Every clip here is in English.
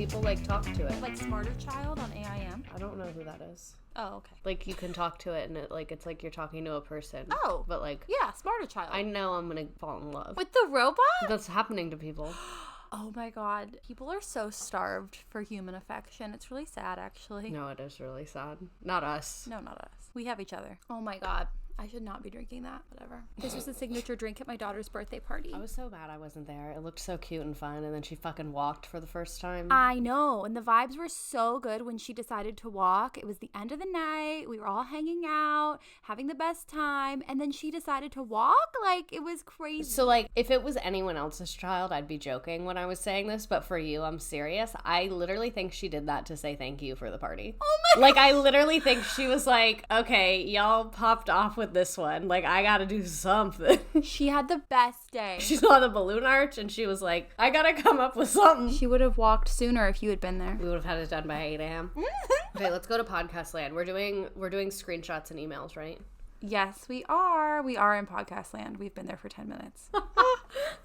people, like, talk to it. Like Smarter Child on AIM? I don't know who that is. Oh, okay. Like, you can talk to it, and it's like you're talking to a person. Oh. But, like... Yeah, Smarter Child. I know I'm gonna fall in love. With the robot? That's happening to people. Oh my god. People are so starved for human affection. It's really sad, actually. No, it is really sad. Not us. No, not us. We have each other. Oh my god. I should not be drinking that. Whatever. This was the signature drink at my daughter's birthday party. I was so mad I wasn't there. It looked so cute and fun, and then she fucking walked for the first time. I know. And the vibes were so good when she decided to walk. It was the end of the night. We were all hanging out, having the best time. And then she decided to walk. Like, it was crazy. So, like, if it was anyone else's child, I'd be joking when I was saying this. But for you, I'm serious. I literally think she did that to say thank you for the party. Oh my Like, I literally think she was like, okay, y'all popped off with this one. Like, I gotta do something. She had the best day. She saw the balloon arch and she was like, I gotta come up with something. She would have walked sooner if you had been there. We would have had it done by 8 a.m. Okay, let's go to podcast land. We're doing screenshots and emails, right? Yes, we are. We are in podcast land. We've been there for 10 minutes.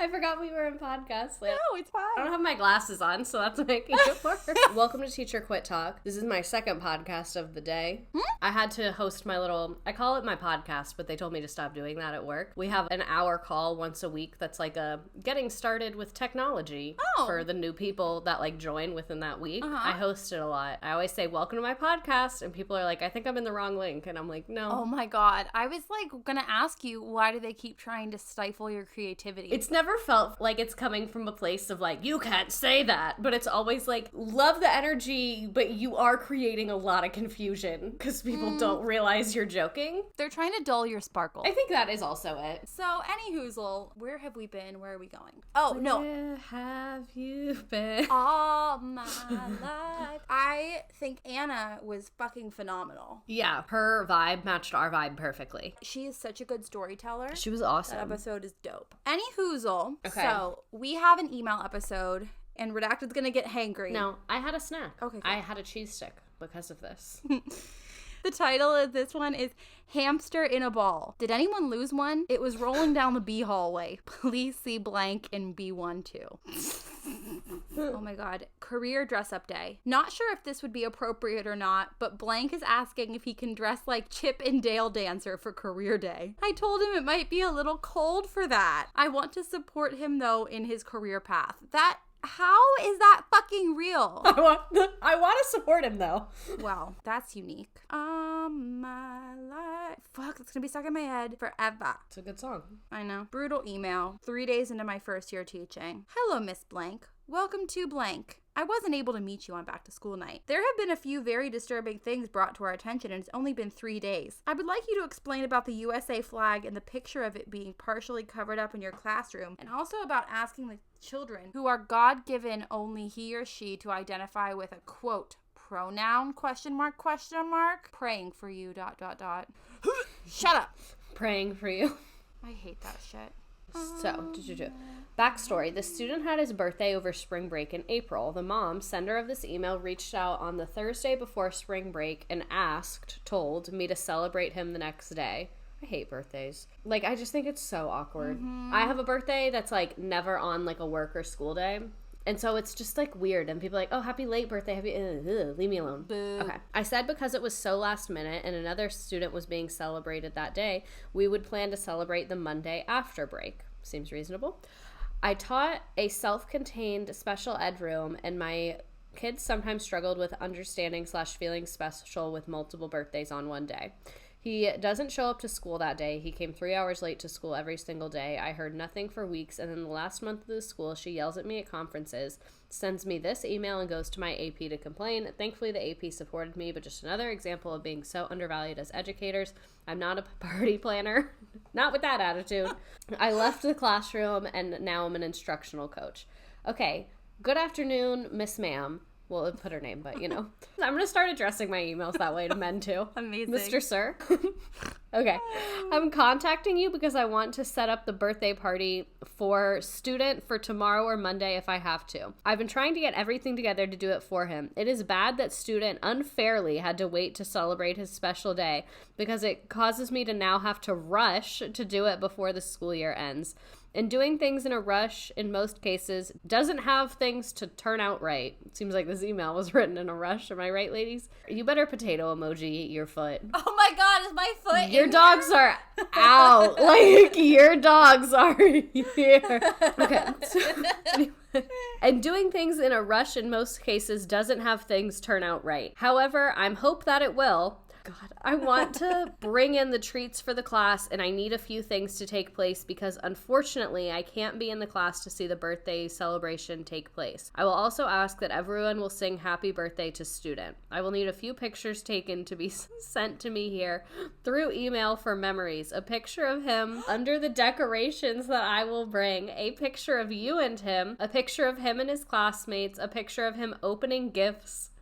I forgot we were in podcast land. No, it's fine. I don't have my glasses on, so that's making it worse. Welcome to Teacher Quit Talk. This is my second podcast of the day. I had to host my I call it my podcast, but they told me to stop doing that at work. We have an hour call once a week that's like a getting started with technology for the new people that like join within that week. I host it a lot. I always say, welcome to my podcast, and people are like, I think I'm in the wrong link, and I'm like, no. Oh my god. I was like gonna ask you, why do they keep trying to stifle your creativity? It's never felt like it's coming from a place of like, you can't say that, but it's always like, love the energy, but you are creating a lot of confusion because people don't realize you're joking. They're trying to dull your sparkle. I think that is also it. So, anyhoozle, where have we been? Where are we going? Oh, no. Where have you been? All my life. I think Anna was fucking phenomenal. Yeah, her vibe matched our vibe perfectly. She is such a good storyteller. She was awesome. That episode is dope. Anyhoozle. Okay. So, we have an email episode, and Redacted's gonna get hangry. No, I had a snack. Okay, I had a cheese stick because of this. The title of this one is Hamster in a Ball. Did anyone lose one? It was rolling down the B hallway. Please see blank in B1 too. Oh my god. Career dress up day. Not sure if this would be appropriate or not, but blank is asking if he can dress like Chip and Dale Dancer for career day. I told him it might be a little cold for that. I want to support him though in his career path. How is that fucking real? I want to support him though. Wow, that's unique. My life. Fuck, that's gonna be stuck in my head forever. It's a good song. I know. Brutal email. 3 days into my first year teaching. Hello, Miss Blank. Welcome to blank. I wasn't able to meet you on back to school night. There have been a few very disturbing things brought to our attention, and it's only been 3 days. I would like you to explain about the USA flag and the picture of it being partially covered up in your classroom, and also about asking the children who are God-given only he or she to identify with a quote pronoun ? Praying for you ... Shut up. Praying for you. I hate that shit. So, backstory. The student had his birthday over spring break in April. The mom, sender of this email, reached out on the Thursday before spring break and told me to celebrate him the next day. I hate birthdays. Like, I just think it's so awkward. I have a birthday that's, like, never on, like, a work or school day. And so it's just, like, weird. And people are like, oh, happy late birthday. Leave me alone. Boo. Okay. I said because it was so last minute and another student was being celebrated that day, we would plan to celebrate the Monday after break. Seems reasonable. I taught a self-contained special ed room, and my kids sometimes struggled with understanding/feeling special with multiple birthdays on one day. He doesn't show up to school that day. He came 3 hours late to school every single day. I heard nothing for weeks, and then the last month of the school, she yells at me at conferences, sends me this email, and goes to my AP to complain. Thankfully, the AP supported me, but just another example of being so undervalued as educators. I'm not a party planner. Not with that attitude. I left the classroom, and now I'm an instructional coach. Okay, good afternoon, Miss Ma'am. Well, it put her name, but, you know. I'm going to start addressing my emails that way to men, too. Amazing. Mr. Sir. Okay. I'm contacting you because I want to set up the birthday party for student for tomorrow or Monday if I have to. I've been trying to get everything together to do it for him. It is bad that student unfairly had to wait to celebrate his special day because it causes me to now have to rush to do it before the school year ends. And doing things in a rush, in most cases, doesn't have things to turn out right. It seems like this email was written in a rush. Am I right, ladies? You better potato emoji your foot. Oh my God, is my foot Your dogs are out. Like, your dogs are here. Okay. And doing things in a rush, in most cases, doesn't have things turn out right. However, I hope that it will. God, I want to bring in the treats for the class, and I need a few things to take place because unfortunately I can't be in the class to see the birthday celebration take place. I will also ask that everyone will sing happy birthday to student. I will need a few pictures taken to be sent to me here through email for memories. A picture of him under the decorations that I will bring, a picture of you and him, a picture of him and his classmates, a picture of him opening gifts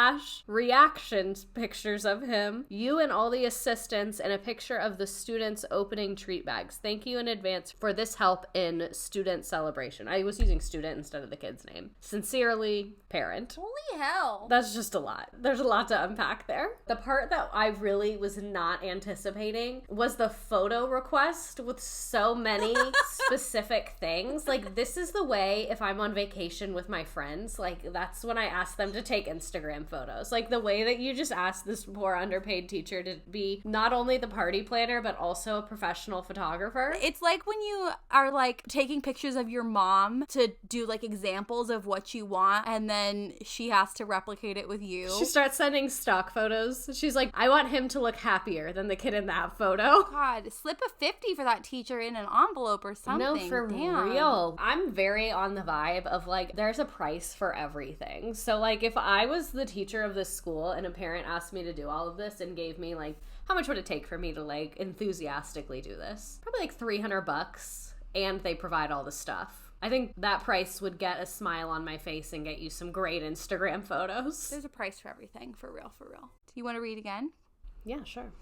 / reactions pictures of him, you and all the assistants, and a picture of the students opening treat bags. Thank you in advance for this help in student celebration. I was using student instead of the kid's name. Sincerely, parent. Holy hell. That's just a lot. There's a lot to unpack there. The part that I really was not anticipating was the photo request with so many specific things. Like, this is the way if I'm on vacation with my friends, like, that's when I ask them to take Instagram photos. Like, the way that you just asked this poor underpaid teacher to be not only the party planner, but also a professional photographer. It's like when you are, like, taking pictures of your mom to do, like, examples of what you want, and then she has to replicate it with you. She starts sending stock photos. She's like, I want him to look happier than the kid in that photo. God, slip a 50 for that teacher in an envelope or something. No, for Damn. real. I'm very on the vibe of, like, there's a price for everything. So, like, if I was the teacher of this school and a parent asked me to do all of this and gave me, like, how much would it take for me to, like, enthusiastically do this? Probably like $300, and they provide all the stuff. I think that price would get a smile on my face and get you some great Instagram photos. There's a price for everything, for real, for real. Do you want to read again? Yeah, sure.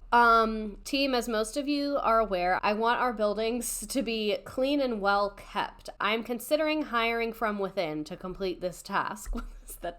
Team, as most of you are aware, I want our buildings to be clean and well kept. I'm considering hiring from within to complete this task.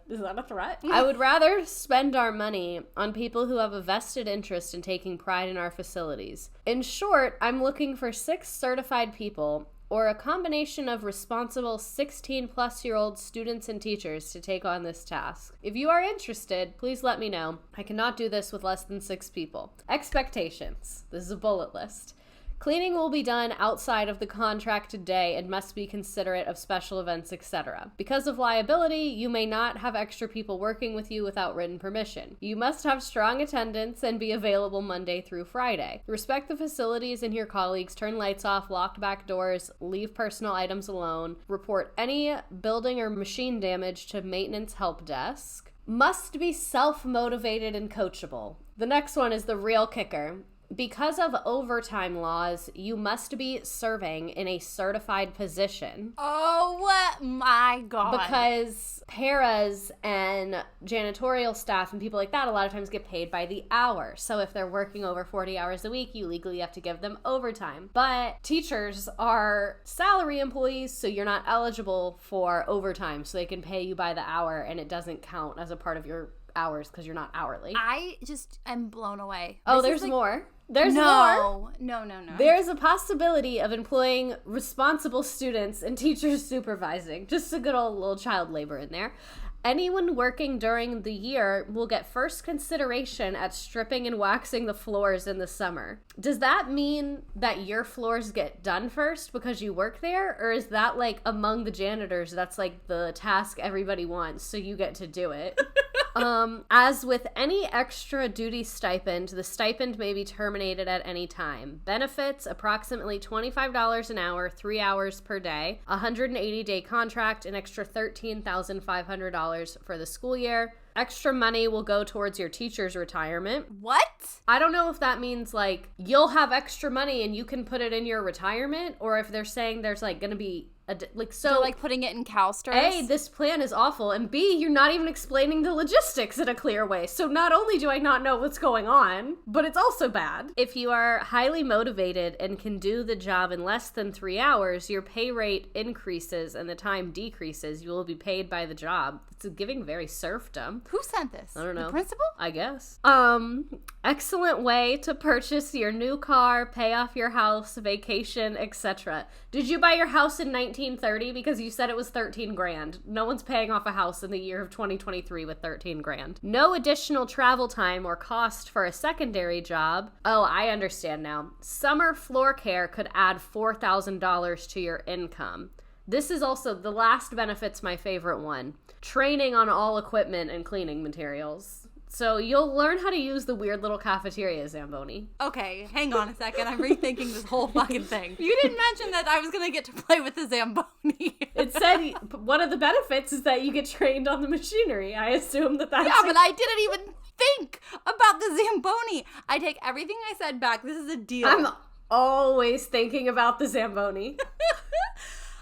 Is that a threat? I would rather spend our money on people who have a vested interest in taking pride in our facilities. In short, I'm looking for 6 certified people or a combination of responsible 16-plus-year-old students and teachers to take on this task. If you are interested, please let me know. I cannot do this with less than 6 people. Expectations. This is a bullet list. Cleaning will be done outside of the contracted day and must be considerate of special events, etc. Because of liability, you may not have extra people working with you without written permission. You must have strong attendance and be available Monday through Friday. Respect the facilities and your colleagues, turn lights off, lock back doors, leave personal items alone, report any building or machine damage to maintenance help desk. Must be self-motivated and coachable. The next one is the real kicker. Because of overtime laws, you must be serving in a certified position. Oh my God. Because paras and janitorial staff and people like that a lot of times get paid by the hour. So if they're working over 40 hours a week, you legally have to give them overtime. But teachers are salary employees, so you're not eligible for overtime. So they can pay you by the hour and it doesn't count as a part of your hours because you're not hourly. I just am blown away. Oh, there's more. There's more. No. There's a possibility of employing responsible students and teachers supervising. Just a good old little child labor in there. Anyone working during the year will get first consideration at stripping and waxing the floors in the summer. Does that mean that your floors get done first because you work there? Or is that like among the janitors, that's like the task everybody wants, so you get to do it? As with any extra duty stipend, the stipend may be terminated at any time. Benefits, approximately $25 an hour, 3 hours per day, 180-day contract, an extra $13,500 for the school year. Extra money will go towards your teacher's retirement. What? I don't know if that means like you'll have extra money and you can put it in your retirement, or if they're saying there's like going to be They're like putting it in CalSTRS. A, this plan is awful, and B, you're not even explaining the logistics in a clear way. So not only do I not know what's going on, but it's also bad. If you are highly motivated and can do the job in less than 3 hours, your pay rate increases and the time decreases. You will be paid by the job. It's giving very serfdom. Who sent this? I don't know. The principal? I guess. Excellent way to purchase your new car, pay off your house, vacation, etc. Did you buy your house in 1930? Because you said it was 13 grand. No one's paying off a house in the year of 2023 with 13 grand. No additional travel time or cost for a secondary job. Oh, I understand now. Summer floor care could add $4,000 to your income. This is also, the last benefit's my favorite one. Training on all equipment and cleaning materials. So you'll learn how to use the weird little cafeteria, Zamboni. Okay, hang on a second. I'm rethinking this whole fucking thing. You didn't mention that I was going to get to play with the Zamboni. It said one of the benefits is that you get trained on the machinery. I assume that's... Yeah, but I didn't even think about the Zamboni. I take everything I said back. This is a deal. I'm always thinking about the Zamboni.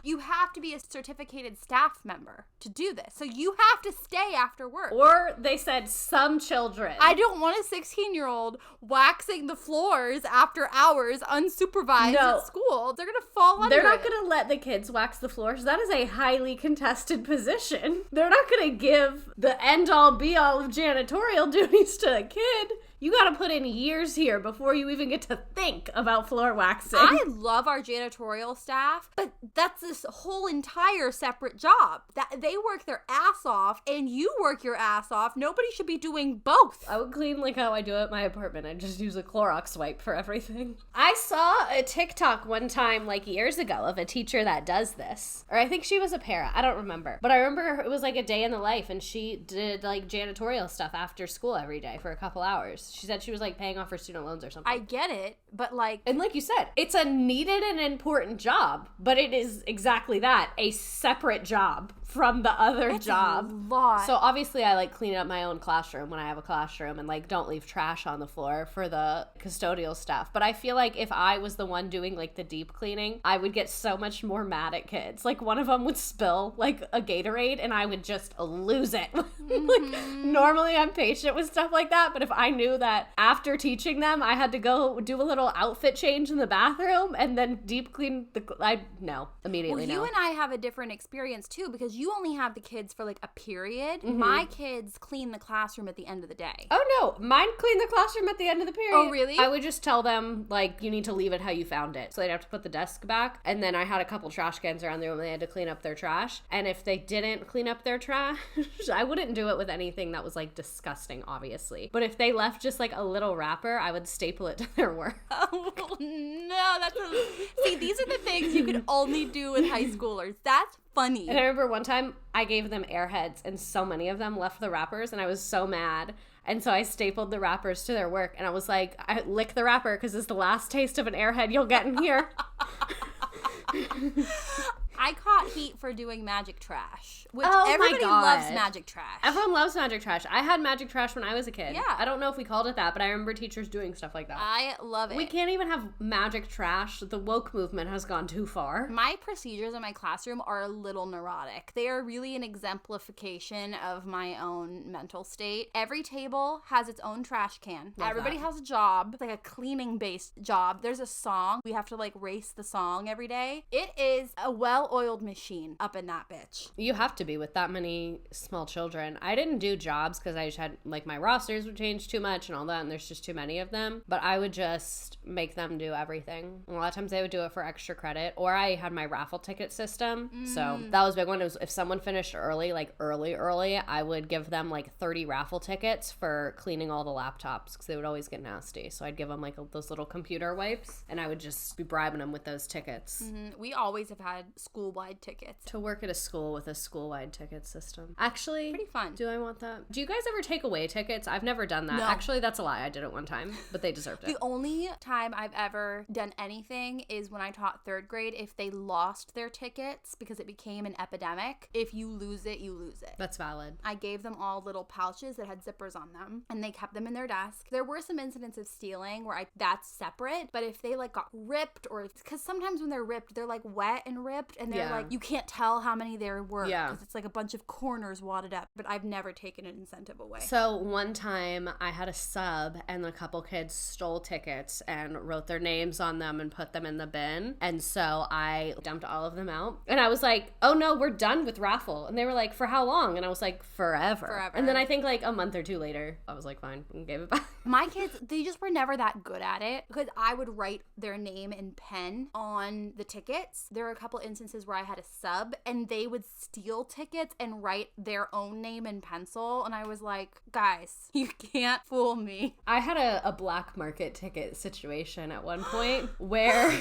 You have to be a certificated staff member to do this. So you have to stay after work. Or they said some children. I don't want a 16-year-old waxing the floors after hours unsupervised at school. They're going to fall under They're not going to let the kids wax the floors. That is a highly contested position. They're not going to give the end-all be-all of janitorial duties to a kid. You gotta put in years here before you even get to think about floor waxing. I love our janitorial staff, but that's this whole entire separate job. That they work their ass off and you work your ass off. Nobody should be doing both. I would clean like how I do at my apartment. I just use a Clorox wipe for everything. I saw a TikTok one time like years ago of a teacher that does this. Or I think she was a para. I don't remember. But I remember it was like a day in the life and she did like janitorial stuff after school every day for a couple hours. She said she was like paying off her student loans or something. I get it, but like... And like you said, it's a needed and important job, but it is exactly that, a separate job from the other job. A lot. So obviously I like clean up my own classroom when I have a classroom and like don't leave trash on the floor for the custodial staff. But I feel like if I was the one doing like the deep cleaning, I would get so much more mad at kids. Like one of them would spill like a Gatorade and I would just lose it. Like normally I'm patient with stuff like that, but if I knew that after teaching them I had to go do a little outfit change in the bathroom and then deep clean immediately no. You and I have a different experience too because you only have the kids for like a period. Mm-hmm. My kids clean the classroom at the end of the day. Oh no, mine clean the classroom at the end of the period. Oh really? I would just tell them like you need to leave it how you found it. So they'd have to put the desk back and then I had a couple trash cans around the room and they had to clean up their trash. And if they didn't clean up their trash, I wouldn't do it with anything that was like disgusting obviously. But if they left just like a little wrapper, I would staple it to their work. Oh no, see, these are the things you could only do with high schoolers. That's funny. And I remember one time I gave them Airheads and so many of them left the wrappers and I was so mad. And so I stapled the wrappers to their work and I was like, I lick the wrapper because it's the last taste of an Airhead you'll get in here. I caught heat for doing magic trash, which everybody loves magic trash. Everyone loves magic trash. I had magic trash when I was a kid. Yeah. I don't know if we called it that, but I remember teachers doing stuff like that. I love it. We can't even have magic trash. The woke movement has gone too far. My procedures in my classroom are a little neurotic. They are really an exemplification of my own mental state. Every table has its own trash can. Everybody has a job. It's like a cleaning-based job. There's a song. We have to like race the song every day. It is a well-oiled machine up in that bitch. You have to be with that many small children. I didn't do jobs because I just had like my rosters would change too much and all that and there's just too many of them. But I would just make them do everything. A lot of times they would do it for extra credit or I had my raffle ticket system. So that was a big one. It was if someone finished early, like early, I would give them like 30 raffle tickets for cleaning all the laptops because they would always get nasty. So I'd give them like those little computer wipes and I would just be bribing them with those tickets. Mm-hmm. We always have had school-wide tickets. To work at a school with a school-wide ticket system. Actually, pretty fun. Do I want that? Do you guys ever take away tickets? I've never done that. No. Actually, that's a lie. I did it one time, but they deserved it. The only time I've ever done anything is when I taught third grade. If they lost their tickets because it became an epidemic, if you lose it, you lose it. That's valid. I gave them all little pouches that had zippers on them and they kept them in their desk. There were some incidents of stealing where that's separate, but if they like got ripped or because sometimes when they're ripped, they're like wet and ripped and they're like, you can't tell how many there were because it's like a bunch of corners wadded up. But I've never taken an incentive away. So one time I had a sub and a couple kids stole tickets and wrote their names on them and put them in the bin. And so I dumped all of them out. And I was like, oh no, we're done with raffle. And they were like, for how long? And I was like, forever. And then I think like a month or two later, I was like, fine, and gave it back. My kids, they just were never that good at it because I would write their name in pen on the tickets. There were a couple instances where I had a sub and they would steal tickets and write their own name in pencil. And I was like, guys, you can't fool me. I had a black market ticket situation at one point where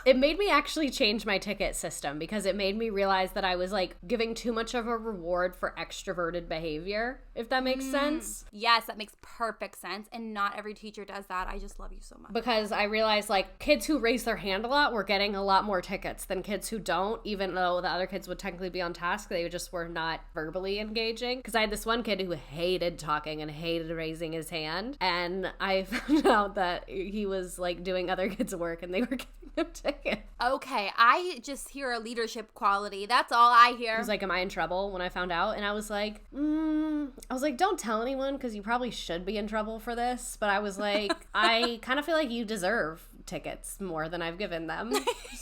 it made me actually change my ticket system because it made me realize that I was like giving too much of a reward for extroverted behavior, if that makes sense. Yes, that makes perfect sense. And not every teacher does that. I just love you so much. Because I realized like kids who raise their hand a lot were getting a lot more tickets than kids who don't, even though the other kids would technically be on task. They just were not verbally engaging. Because I had this one kid who hated talking and hated raising his hand. And I found out that he was like doing other kids' work and they were giving him tickets. Okay, I just hear a leadership quality. That's all I hear. He was like, am I in trouble when I found out? And I was like, don't tell anyone because you probably should be in trouble for this. But I was like, I kind of feel like you deserve tickets more than I've given them.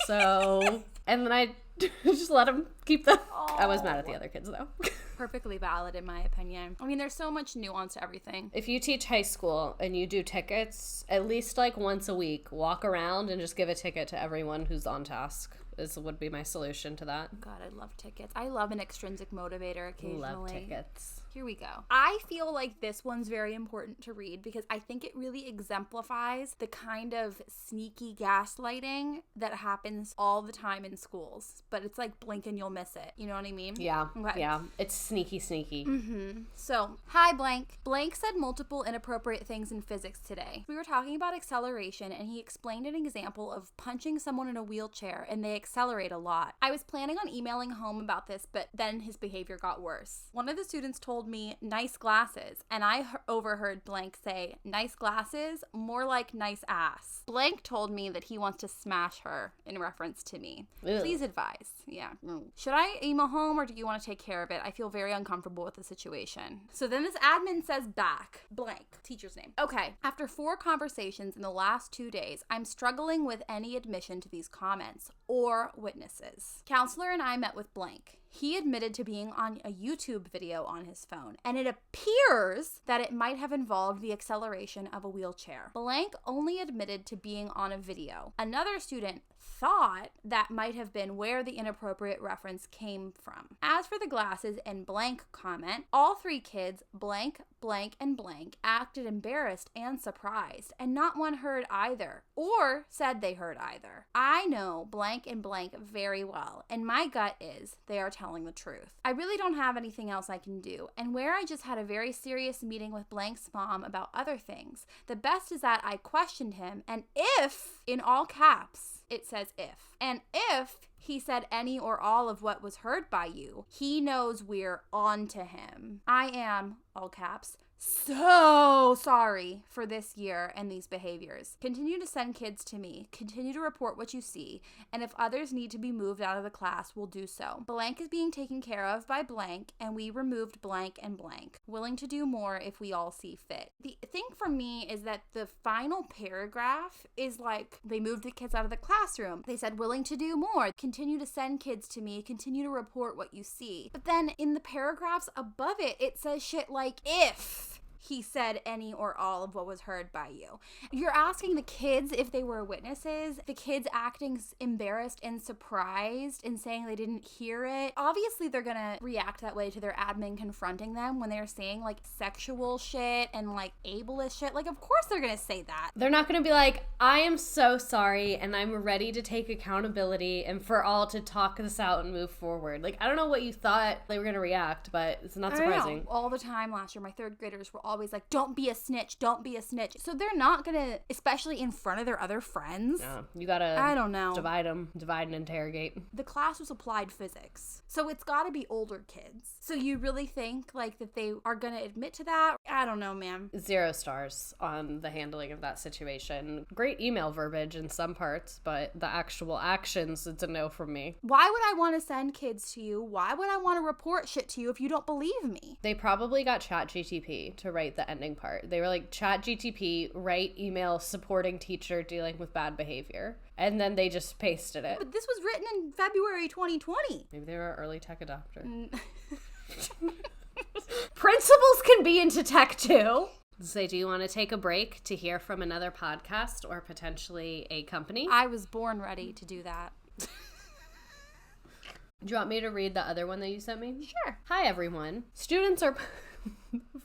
So, and then I just let him keep them. Oh. I was mad at the other kids though. Perfectly valid in my opinion. I mean, there's so much nuance to everything. If you teach high school and you do tickets, at least like once a week, walk around and just give a ticket to everyone who's on task. This would be my solution to that. God, I love tickets. I love an extrinsic motivator occasionally. Love tickets. Here we go. I feel like this one's very important to read because I think it really exemplifies the kind of sneaky gaslighting that happens all the time in schools. But it's like blink and you'll miss it. You know what I mean? Yeah. Okay. Yeah. It's sneaky. Mm-hmm. So, hi Blank. Blank said multiple inappropriate things in physics today. We were talking about acceleration and he explained an example of punching someone in a wheelchair and they accelerate a lot. I was planning on emailing home about this, but then his behavior got worse. One of the students told me nice glasses, and I overheard Blank say nice glasses, more like nice ass. Blank told me that he wants to smash her in reference to me. Ew. Please advise. Yeah. Should I email home or do you want to take care of it? I feel very uncomfortable with the situation. So then this admin says back, Blank, teacher's name. Okay, after 4 conversations in the last 2 days, I'm struggling with any admission to these comments or witnesses. Counselor and I met with Blank. He admitted to being on a YouTube video on his phone, and it appears that it might have involved the acceleration of a wheelchair. Blank only admitted to being on a video. Another student thought that might have been where the inappropriate reference came from. As for the glasses and Blank comment, all 3 kids, Blank, Blank, and Blank, acted embarrassed and surprised, and not one heard either, or said they heard either. I know Blank and Blank very well, and my gut is they are telling the truth. I really don't have anything else I can do, and where I just had a very serious meeting with Blank's mom about other things, the best is that I questioned him, and if, in all caps, it says if. And if he said any or all of what was heard by you, he knows we're on to him. I am, all caps, so sorry for this year and these behaviors. Continue to send kids to me. Continue to report what you see. And if others need to be moved out of the class, we'll do so. Blank is being taken care of by Blank, and we removed Blank and Blank. Willing to do more if we all see fit. The thing for me is that the final paragraph is like, they moved the kids out of the classroom. They said, willing to do more. Continue to send kids to me. Continue to report what you see. But then in the paragraphs above it, it says shit like, if he said any or all of what was heard by you. You're asking the kids if they were witnesses, the kids acting embarrassed and surprised and saying they didn't hear it. Obviously, they're gonna react that way to their admin confronting them when they're saying like sexual shit and like ableist shit. Like, of course they're gonna say that. They're not gonna be like, I am so sorry and I'm ready to take accountability and for all to talk this out and move forward. Like, I don't know what you thought they were gonna react, but it's not surprising. All the time last year, my 3rd graders were all always like, don't be a snitch, don't be a snitch. So they're not gonna, especially in front of their other friends. Yeah, you gotta, I don't know, divide and interrogate. The class was applied physics, so it's gotta be older kids. So you really think like that they are gonna admit to that? I don't know, man. 0 stars on the handling of that situation. Great email verbiage in some parts, but the actual actions, it's a no from me. Why would I want to send kids to you? Why would I want to report shit to you if you don't believe me? They probably got ChatGTP to write the ending part. They were like, ChatGTP, write email supporting teacher dealing with bad behavior. And then they just pasted it. But this was written in February 2020. Maybe they were an early tech adopter. Principals can be into tech too. So do you want to take a break to hear from another podcast or potentially a company? I was born ready to do that. Do you want me to read the other one that you sent me? Sure. Hi, everyone. Students are...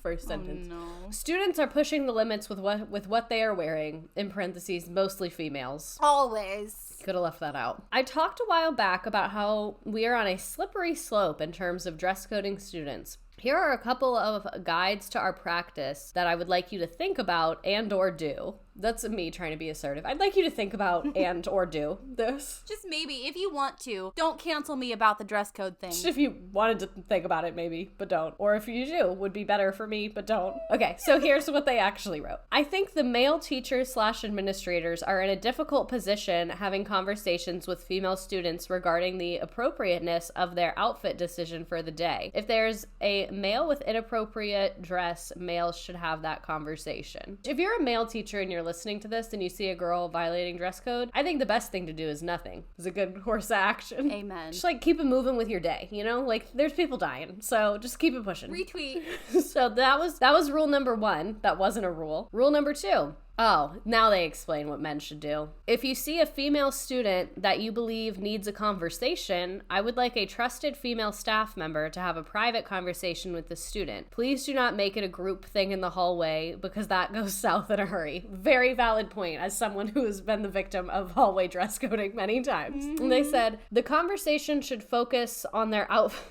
First sentence. Oh, no. Students are pushing the limits with what they are wearing, in parentheses, mostly females. Always. Could have left that out. I talked a while back about how we are on a slippery slope in terms of dress coding students. Here are a couple of guides to our practice that I would like you to think about and or do. That's me trying to be assertive. I'd like you to think about and or do this. Just maybe, if you want to. Don't cancel me about the dress code thing. Just if you wanted to think about it, maybe, but don't. Or if you do, would be better for me, but don't. Okay, so here's what they actually wrote. I think the male teachers / administrators are in a difficult position having conversations with female students regarding the appropriateness of their outfit decision for the day. If there's a male with inappropriate dress, males should have that conversation. If you're a male teacher and you're listening to this and you see a girl violating dress code, I think the best thing to do is nothing. It's a good course of action. Amen. Just like keep it moving with your day, you know? Like there's people dying, so just keep it pushing. Retweet. So that was rule number 1. That wasn't a rule. Rule number 2. Oh, now they explain what men should do. If you see a female student that you believe needs a conversation, I would like a trusted female staff member to have a private conversation with the student. Please do not make it a group thing in the hallway because that goes south in a hurry. Very valid point as someone who has been the victim of hallway dress coding many times. Mm-hmm. And they said, the conversation should focus on their outfit.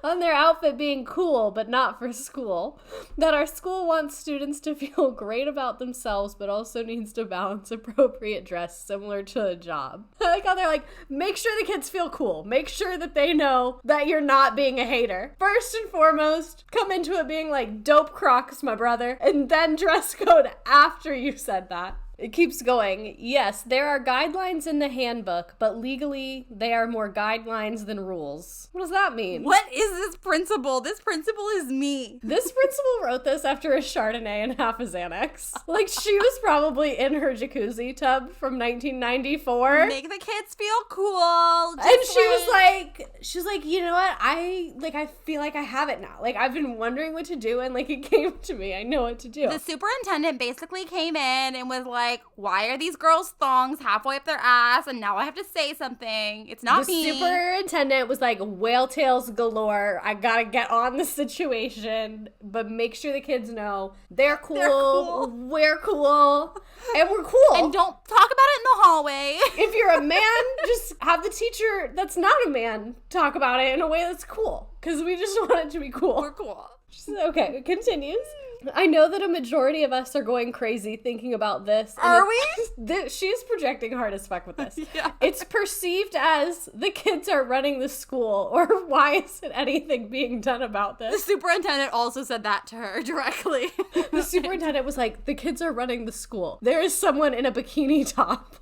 On their outfit being cool, but not for school. That our school wants students to feel great about themselves, but also needs to balance appropriate dress similar to a job. I like how they're like, make sure the kids feel cool. Make sure that they know that you're not being a hater. First and foremost, come into it being like, dope Crocs, my brother, and then dress code after you said that. It keeps going. Yes, there are guidelines in the handbook, but legally, they are more guidelines than rules. What does that mean? What is this principal? This principal is me. This principal wrote this after a Chardonnay and half a Xanax. Like, she was probably in her jacuzzi tub from 1994. Make the kids feel cool. And she was like, you know what? I feel like I have it now. Like, I've been wondering what to do, and, like, it came to me. I know what to do. The superintendent basically came in and was like, why are these girls' thongs halfway up their ass? And now I have to say something. It's not me. The superintendent was like, whale tails galore. I gotta get on the situation, but make sure the kids know they're cool. We're cool. And we're cool. And don't talk about it in the hallway. If you're a man, just have the teacher that's not a man talk about it in a way that's cool. Because we just want it to be cool. We're cool. Okay, it continues. I know that a majority of us are going crazy thinking about this. Are we? She's projecting hard as fuck with this. Yeah. It's perceived as the kids are running the school, or why isn't anything being done about this? The superintendent also said that to her directly. The superintendent was like, the kids are running the school. There is someone in a bikini top.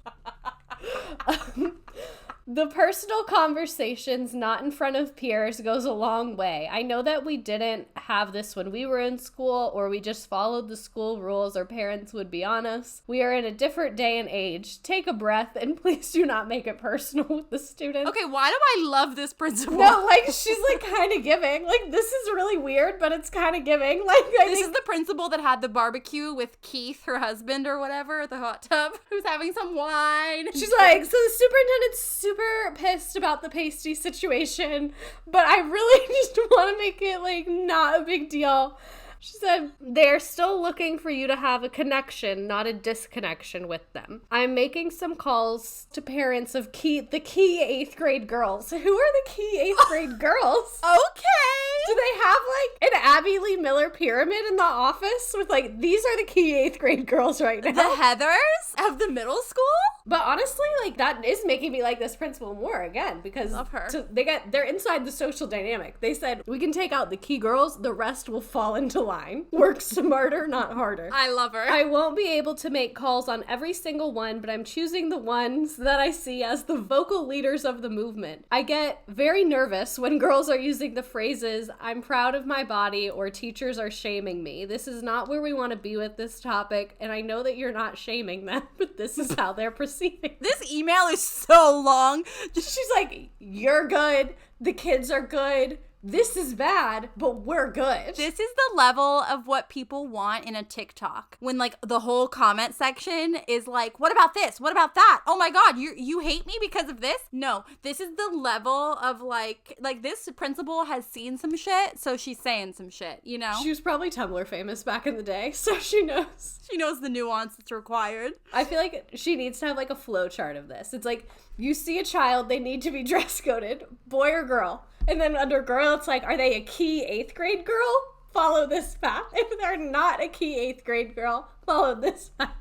The personal conversations not in front of peers goes a long way. I know that we didn't have this when we were in school, or we just followed the school rules or parents would be on us. We are in a different day and age. Take a breath and please do not make it personal with the students. Okay, why do I love this principal? No, like, she's like kind of giving. Like, this is really weird, but it's kind of giving. Like, this is the principal that had the barbecue with Keith, her husband or whatever, at the hot tub, who's having some wine. She's like, so the superintendent's super pissed about the pasty situation, but I really just want to make it like not a big deal. She said, they're still looking for you to have a connection, not a disconnection with them. I'm making some calls to parents of the key 8th grade girls. Who are the key 8th grade girls? Okay. Do they have like an Abby Lee Miller pyramid in the office with like, these are the key 8th grade girls right now? The Heathers of the middle school? But honestly, like, that is making me like this principal more again, because love her. They're inside the social dynamic. They said, we can take out the key girls, the rest will fall into line. Work smarter, not harder. I love her. I won't be able to make calls on every single one, but I'm choosing the ones that I see as the vocal leaders of the movement. I get very nervous when girls are using the phrases, I'm proud of my body, or teachers are shaming me. This is not where we want to be with this topic, and I know that you're not shaming them, but this is how they're perceiving. This email is so long. She's like, you're good, the kids are good, this is bad, but we're good. This is the level of what people want in a TikTok. When like the whole comment section is like, what about this? What about that? Oh my God, you hate me because of this? No, this is the level of like this principal has seen some shit, so she's saying some shit, you know? She was probably Tumblr famous back in the day, so she knows. She knows the nuance that's required. I feel like she needs to have like a flow chart of this. It's like, you see a child, they need to be dress coded, boy or girl. And then under girl, it's like, are they a key 8th grade girl? Follow this path. If they're not a key 8th grade girl, follow this path.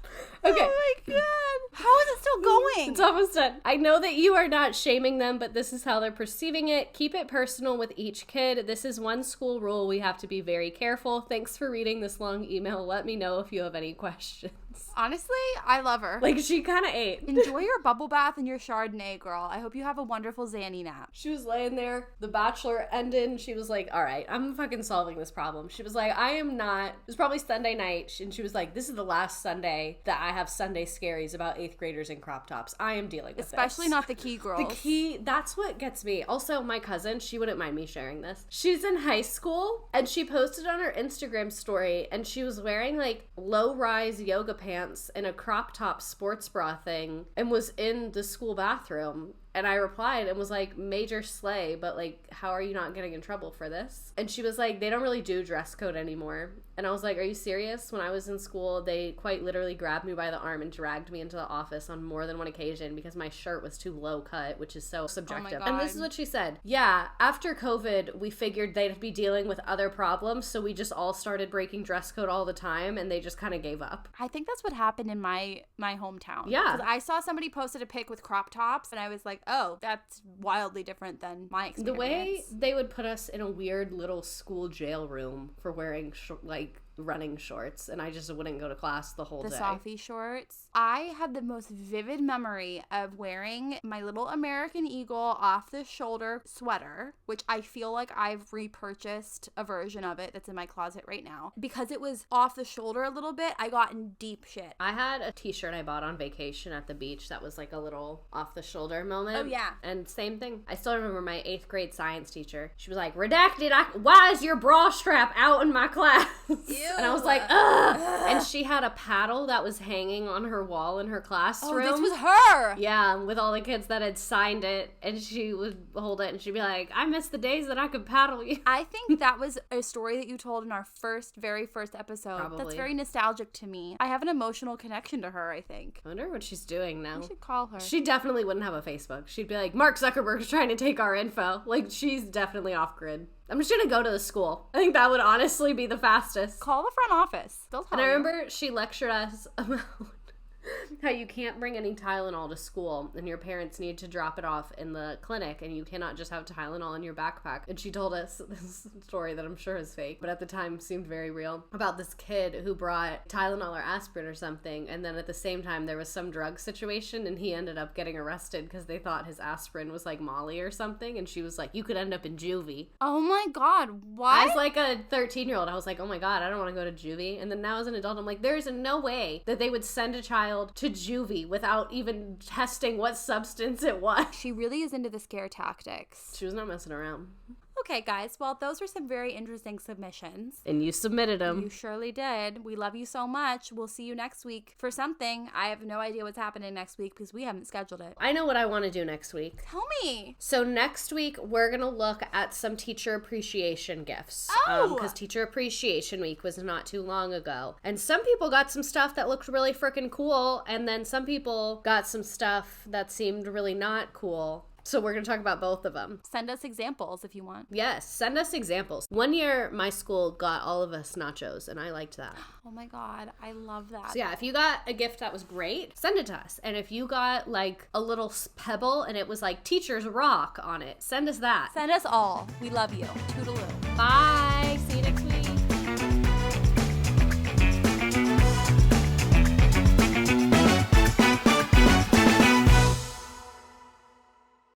Okay. Oh my God. How is it still going? It's almost done. I know that you are not shaming them, but this is how they're perceiving it. Keep it personal with each kid. This is one school rule. We have to be very careful. Thanks for reading this long email. Let me know if you have any questions. Honestly, I love her. Like, she kind of ate. Enjoy your bubble bath and your Chardonnay, girl. I hope you have a wonderful Zanny nap. She was laying there. The Bachelor ended, and she was like, all right, I'm fucking solving this problem. She was like, I am not. It was probably Sunday night, and she was like, this is the last Sunday that I have Sunday scaries about 8th graders in crop tops. I am dealing with Especially this. Not the key girls. The key, that's what gets me. Also, my cousin, she wouldn't mind me sharing this. She's in high school, and she posted on her Instagram story, and she was wearing like low-rise yoga pants and a crop top sports bra thing, and was in the school bathroom. And I replied and was like, major slay, but like, how are you not getting in trouble for this? And she was like, they don't really do dress code anymore. And I was like, are you serious? When I was in school, they quite literally grabbed me by the arm and dragged me into the office on more than one occasion because my shirt was too low cut, which is so subjective. Oh my God. And this is what she said. Yeah, after COVID, we figured they'd be dealing with other problems, so we just all started breaking dress code all the time, and they just kind of gave up. I think that's what happened in my hometown. Yeah. Because I saw somebody posted a pic with crop tops, and I was like, oh, that's wildly different than my experience. The way they would put us in a weird little school jail room for wearing running shorts, and I just wouldn't go to class the whole day. The Sofie shorts. I had the most vivid memory of wearing my little American Eagle off the shoulder sweater, which I feel like I've repurchased a version of it that's in my closet right now. Because it was off the shoulder a little bit, I got in deep shit. I had a t-shirt I bought on vacation at the beach that was like a little off the shoulder moment. Oh yeah. And same thing. I still remember my 8th grade science teacher. She was like, redacted, why is your bra strap out in my class? Ew. And I was like, ugh. And she had a paddle that was hanging on her wall in her classroom. Oh, this was her. Yeah, with all the kids that had signed it, and she would hold it and she'd be like, I miss the days that I could paddle you. I think that was a story that you told in our very first episode. Probably. That's very nostalgic to me. I have an emotional connection to her, I think. I wonder what she's doing now. We should call her. She definitely wouldn't have a Facebook. She'd be like, Mark Zuckerberg's trying to take our info. Like, she's definitely off grid. I'm just gonna go to the school. I think that would honestly be the fastest. Call the front office. They'll tell And I you. remember she lectured us about how you can't bring any Tylenol to school and your parents need to drop it off in the clinic and you cannot just have Tylenol in your backpack. And she told us this story that I'm sure is fake, but at the time seemed very real, about this kid who brought Tylenol or aspirin or something, and then at the same time there was some drug situation and he ended up getting arrested because they thought his aspirin was like Molly or something, and she was like, you could end up in juvie. Oh my God, what? As like a 13-year-old, I was like, oh my God, I don't want to go to juvie. And then now as an adult, I'm like, there's no way that they would send a child to juvie without even testing what substance it was. She really is into the scare tactics. She was not messing around. Okay, guys. Well, those were some very interesting submissions. And you submitted them. You surely did. We love you so much. We'll see you next week for something. I have no idea what's happening next week because we haven't scheduled it. I know what I want to do next week. Tell me. So next week, we're going to look at some teacher appreciation gifts. Oh! Because Teacher Appreciation Week was not too long ago. And some people got some stuff that looked really freaking cool, and then some people got some stuff that seemed really not cool. So we're going to talk about both of them. Send us examples if you want. Yes, send us examples. One year, my school got all of us nachos, and I liked that. Oh my God, I love that. So yeah, if you got a gift that was great, send it to us. And if you got like a little pebble and it was like Teachers Rock on it, send us that. Send us all. We love you. Toodaloo. Bye. See you next week.